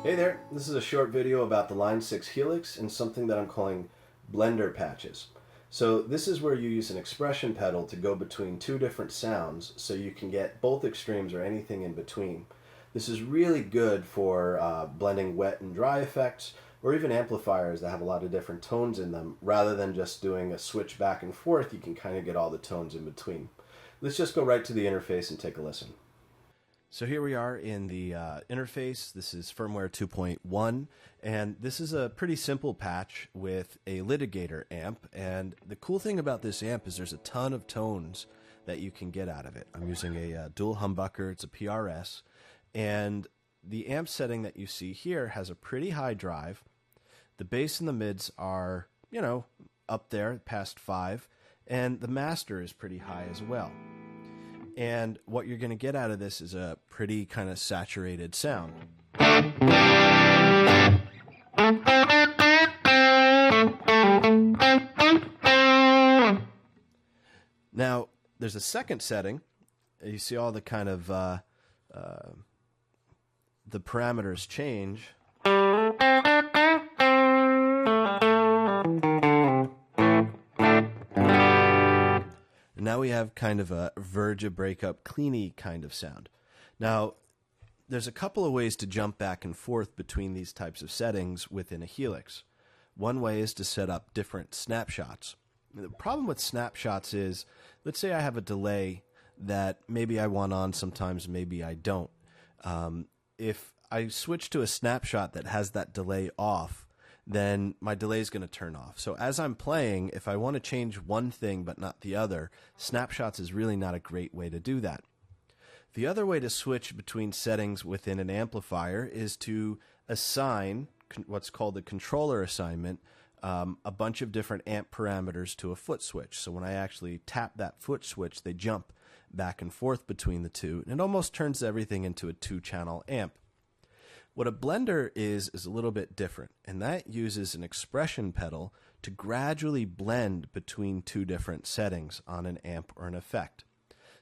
Hey there, this is a short video about the Line 6 Helix and something that I'm calling blender patches. So this is where you use an expression pedal to go between two different sounds so you can get both extremes or anything in between. This is really good for blending wet and dry effects, or even amplifiers that have a lot of different tones in them. Rather than just doing a switch back and forth, you can kind of get all the tones in between. Let's just go right to the interface and take a listen. So here we are in the interface. This is firmware 2.1, and this is a pretty simple patch with a Litigator amp. And the cool thing about this amp is there's a ton of tones that you can get out of it. I'm using a dual humbucker. It's a PRS, and the amp setting that you see here has a pretty high drive. The bass and the mids are, up there past 5, and the master is pretty high as well. And what you're going to get out of this is a pretty kind of saturated sound. Now, there's a second setting. You see all the kind of the parameters change. Now we have kind of a verge of breakup, cleany kind of sound. Now, there's a couple of ways to jump back and forth between these types of settings within a Helix. One way is to set up different snapshots. The problem with snapshots is, let's say I have a delay that maybe I want on sometimes, maybe I don't. If I switch to a snapshot that has that delay off, then my delay is going to turn off. So as I'm playing, if I want to change one thing but not the other, snapshots is really not a great way to do that. The other way to switch between settings within an amplifier is to assign what's called a controller assignment, a bunch of different amp parameters to a foot switch. So when I actually tap that foot switch, they jump back and forth between the two, and it almost turns everything into a two-channel amp. What a blender is a little bit different, and that uses an expression pedal to gradually blend between two different settings on an amp or an effect.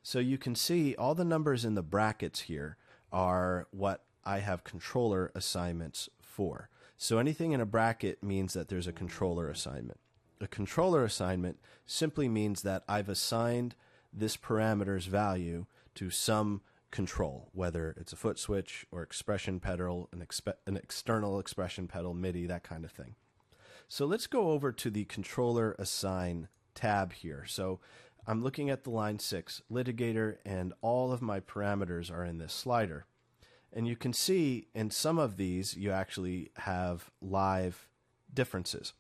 So you can see all the numbers in the brackets here are what I have controller assignments for. So anything in a bracket means that there's a controller assignment. A controller assignment simply means that I've assigned this parameter's value to some control, whether it's a foot switch or expression pedal, an external expression pedal, MIDI, that kind of thing. So let's go over to the controller assign tab here. So I'm looking at the Line 6 Litigator, and all of my parameters are in this slider. And you can see in some of these you actually have live differences.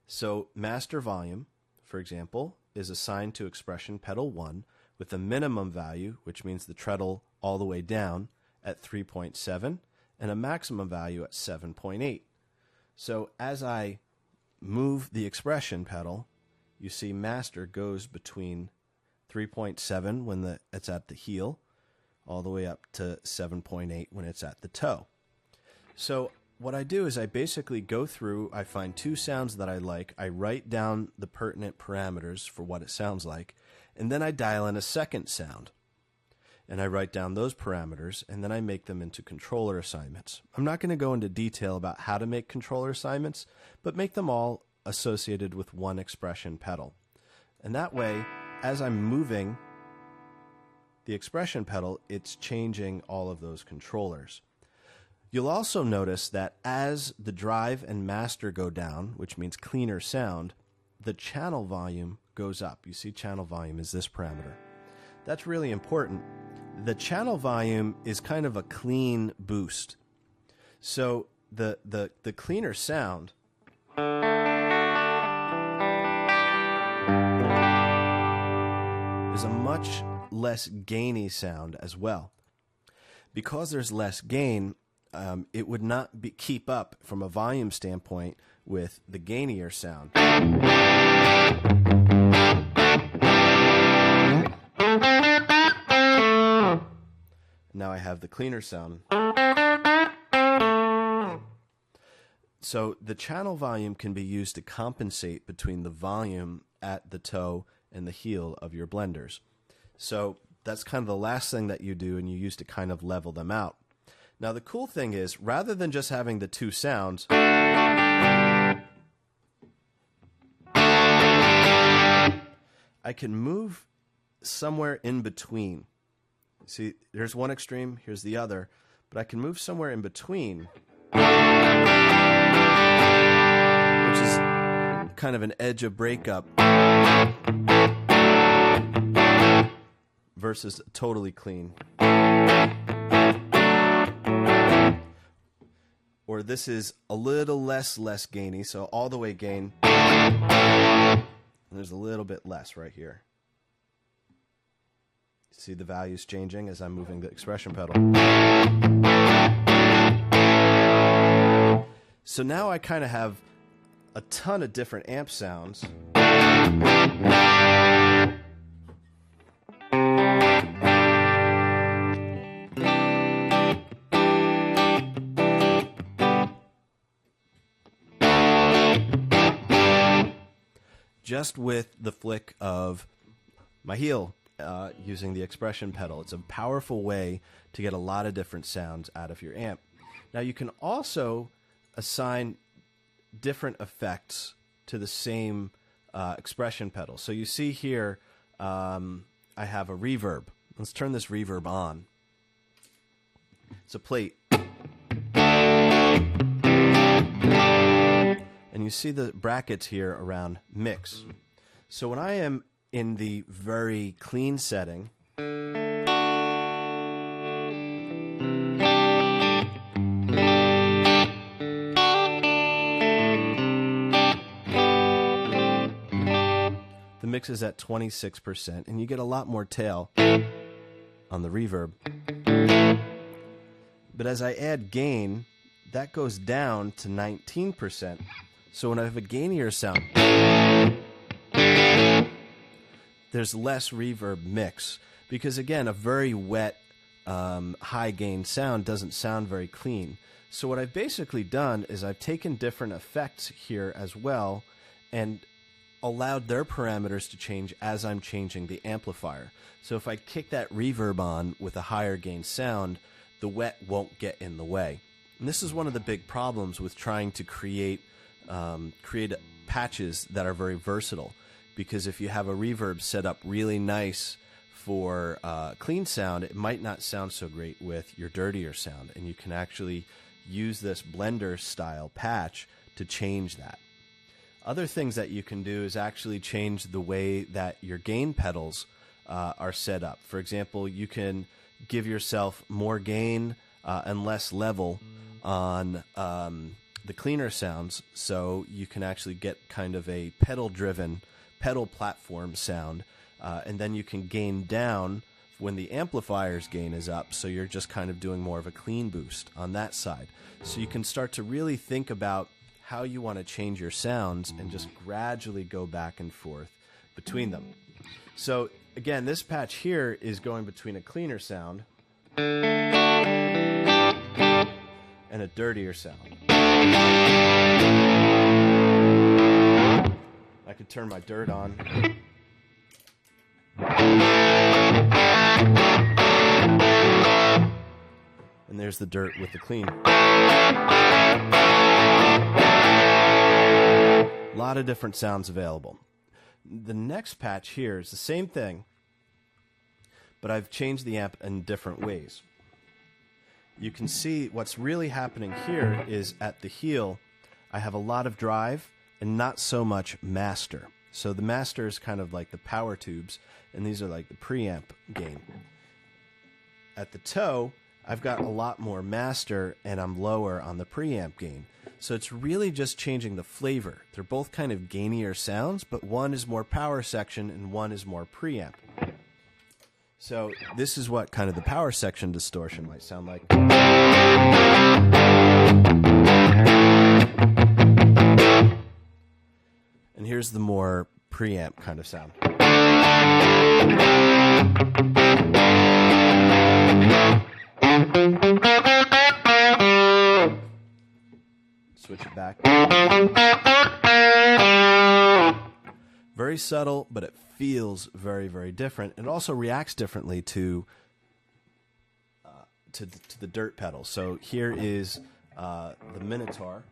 So master volume, for example, is assigned to expression pedal 1 with a minimum value, which means the treble all the way down, at 3.7 and a maximum value at 7.8. So as I move the expression pedal, you see master goes between 3.7 when it's at the heel, all the way up to 7.8 when it's at the toe. So what I do is I basically go through, I find two sounds that I like, I write down the pertinent parameters for what it sounds like, and then I dial in a second sound. And I write down those parameters, and then I make them into controller assignments. I'm not going to go into detail about how to make controller assignments, but make them all associated with one expression pedal. And that way, as I'm moving the expression pedal, it's changing all of those controllers. You'll also notice that as the drive and master go down, which means cleaner sound, the channel volume goes up. You see channel volume is this parameter. That's really important. The channel volume is kind of a clean boost. So the cleaner sound is a much less gainy sound as well. Because there's less gain, it would not keep up from a volume standpoint with the gainier sound. Now I have the cleaner sound. So the channel volume can be used to compensate between the volume at the toe and the heel of your blenders. So that's kind of the last thing that you do, and you use to kind of level them out. Now the cool thing is, rather than just having the two sounds, I can move somewhere in between. See, here's one extreme, here's the other, but I can move somewhere in between, which is kind of an edge of breakup versus totally clean. Or this is a little less gainy, so all the way gain. And there's a little bit less right here. See the values changing as I'm moving the expression pedal. So now I kind of have a ton of different amp sounds. Just with the flick of my heel using the expression pedal. It's a powerful way to get a lot of different sounds out of your amp. Now you can also assign different effects to the same expression pedal. So you see here I have a reverb. Let's turn this reverb on. It's a plate. And you see the brackets here around mix. So when I am in the very clean setting, the mix is at 26%, and you get a lot more tail on the reverb. But as I add gain, that goes down to 19%. So when I have a gainier sound, there's less reverb mix. Because again, a very wet, high gain sound doesn't sound very clean. So what I've basically done is I've taken different effects here as well and allowed their parameters to change as I'm changing the amplifier. So if I kick that reverb on with a higher gain sound, the wet won't get in the way. And this is one of the big problems with trying to create patches that are very versatile, because if you have a reverb set up really nice for clean sound, it might not sound so great with your dirtier sound, and you can actually use this blender style patch to change that. Other things that you can do is actually change the way that your gain pedals are set up. For example, you can give yourself more gain and less level on the cleaner sounds, so you can actually get kind of a pedal-driven, pedal platform sound, and then you can gain down when the amplifier's gain is up, so you're just kind of doing more of a clean boost on that side. So you can start to really think about how you want to change your sounds and just gradually go back and forth between them. So again, this patch here is going between a cleaner sound and a dirtier sound. I could turn my dirt on. And there's the dirt with the clean. A lot of different sounds available. The next patch here is the same thing, but I've changed the amp in different ways. You can see what's really happening here is at the heel, I have a lot of drive and not so much master. So the master is kind of like the power tubes, and these are like the preamp gain. At the toe, I've got a lot more master, and I'm lower on the preamp gain. So it's really just changing the flavor. They're both kind of gainier sounds, but one is more power section and one is more preamp. So this is what kind of the power section distortion might sound like. And here's the more preamp kind of sound. Switch it back. Very subtle, but it feels very, very different. It also reacts differently to to the dirt pedal. So here is the Minotaur.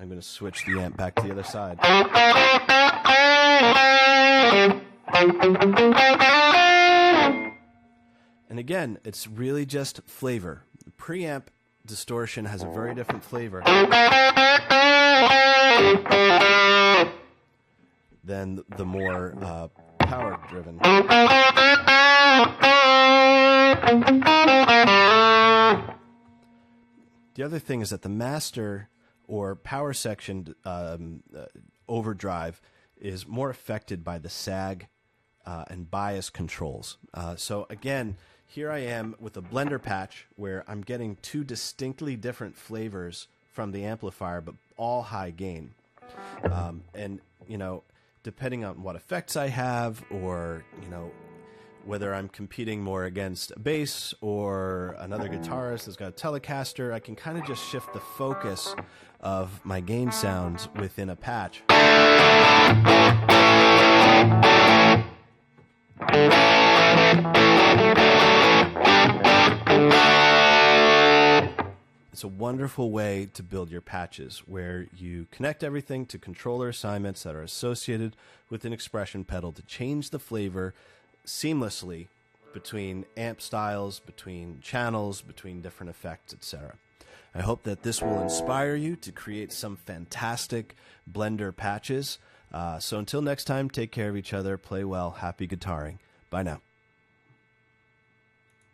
I'm going to switch the amp back to the other side. And again, it's really just flavor. The preamp distortion has a very different flavor than the more power-driven. The other thing is that the master or power section overdrive is more affected by the sag and bias controls. So again, here I am with a blender patch where I'm getting two distinctly different flavors from the amplifier, but all high gain. And, you know, depending on what effects I have, or, you know, whether I'm competing more against a bass or another guitarist that's got a Telecaster, I can kind of just shift the focus of my gain sounds within a patch. It's a wonderful way to build your patches, where you connect everything to controller assignments that are associated with an expression pedal to change the flavor seamlessly between amp styles, between channels, between different effects, etc. I hope that this will inspire you to create some fantastic Blender patches. So until next time, take care of each other, play well, happy guitaring. Bye now.